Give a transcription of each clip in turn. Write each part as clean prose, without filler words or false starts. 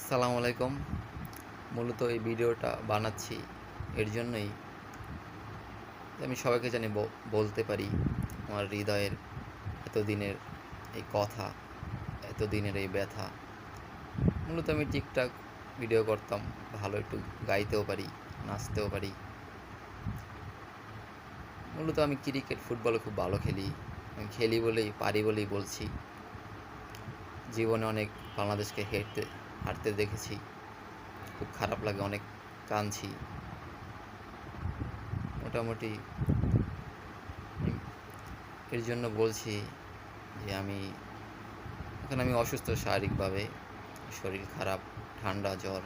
আসসালামু আলাইকুম। মূলত এই ভিডিওটা বানাচ্ছি এর জন্যই যে আমি সবাইকে জানি বলতে পারি আমার হৃদয়ের এতদিনের এই কথা, এতদিনের এই ব্যথা। মূলত আমি ঠিকঠাক ভিডিও করতাম, ভালো একটু গাইতেও পারি, নাচতেও পারি। মূলত আমি ক্রিকেট, ফুটবলে খুব ভালো খেলি। আমি খেলি বলেই, পারি বলেই বলছি। জীবনে অনেক বাংলাদেশকে হারতে দেখেছি, খুব খারাপ লাগে, অনেক কাঁদছি। মোটামুটি এর জন্য বলছি যে আমি অসুস্থ শারীরিকভাবে, শরীর খারাপ, ঠান্ডা, জ্বর,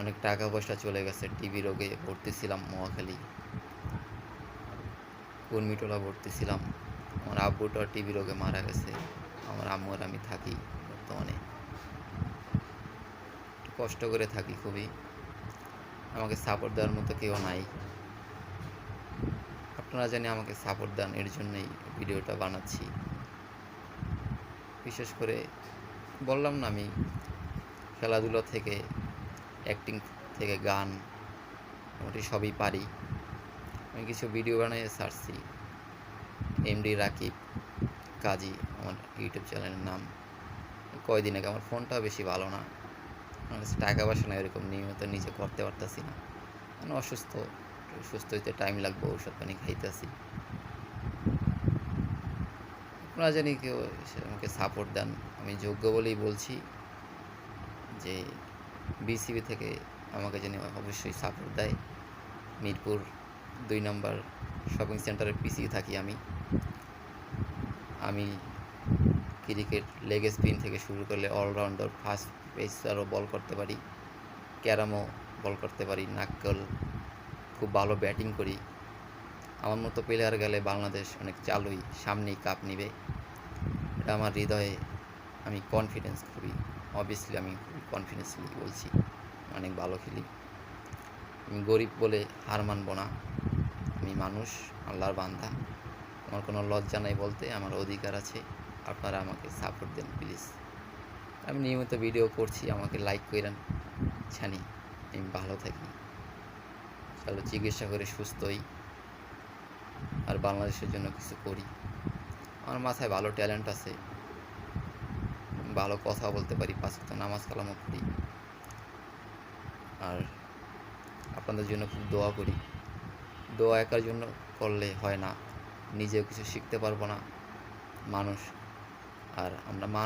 অনেক টাকা পয়সা চলে গেছে। টিবি রোগে ভর্তি ছিলাম মহাখালী, কুর্মিটোলা ভর্তি ছিলাম। আমার আব্বুটা টিবি রোগে মারা গেছে। আমার আম্মু আর আমি থাকি বর্তমানে, একটু কষ্ট করে থাকি খুবই। আমাকে সাপোর্ট দেওয়ার মতো কেউ নাই। আপনারা জানি আমাকে সাপোর্ট দেন, এর জন্যই ভিডিওটা বানাচ্ছি। বিশেষ করে বললাম না, আমি খেলাধুলা থেকে, অ্যাক্টিং থেকে, গান, মোটামুটি সবই পারি। আমি কিছু ভিডিও বানিয়ে ছাড়ছি। এমডি রাকিব কাজী আমার ইউটিউব চ্যানেলের নাম। কয়দিন আগে, আমার ফোনটা বেশি ভালো না, আমার কাছে টাকা পয়সা না, এরকম নিয়মিত নিজে করতে পারতেছি না। আমি অসুস্থ, সুস্থ হইতে টাইম লাগবে, ঔষধ পানি খাইতেছি। আপনারা জানি কেউ আমাকে সাপোর্ট দেন। আমি যোগ্য বলেই বলছি যে বিসিবি থেকে আমাকে জানি অবশ্যই সাপোর্ট দেয়। মিরপুর 2 নম্বর শপিং সেন্টারের পিছিয়ে থাকি আমি ক্রিকেট লেগ স্পিন থেকে শুরু করলে অলরাউন্ডার, ফাস্ট পেসারও বল করতে পারি, ক্যারামও বল করতে পারি, নাক্কল, খুব ভালো ব্যাটিং করি। আমার মতো প্লেয়ার গেলে বাংলাদেশ অনেক চালুই, সামনেই কাপ নিবে, এটা আমার হৃদয়ে। আমি কনফিডেন্স খুবই, অবভিয়াসলি আমি খুবই কনফিডেন্সলি বলছি, অনেক ভালো খেলি। আমি গরিব বলে হার মানব না। আমি মানুষ, আল্লাহর বান্দা। আমার কোনো লজ্জা নাই বলতে, আমার অধিকার আছে। আপনারা আমাকে সাপোর্ট দেন প্লিজ। আমি নিয়মিত ভিডিও করছি, আমাকে লাইক করেন, জানি আমি ভালো থাকি, চলো চিকিৎসা করে সুস্থ হই, আর বাংলাদেশের জন্য কিছু করি। আমার মাথায় ভালো ট্যালেন্ট আছে, ভালো কথা বলতে পারি, 5 ওয়াক্ত নামাজ কালামও পড়ি, আর আপনাদের জন্য খুব দোয়া করি। দোয়া একার জন্য করলে হয় না, নিজেও কিছু শিখতে পারবো না, মানুষ। আর আমরা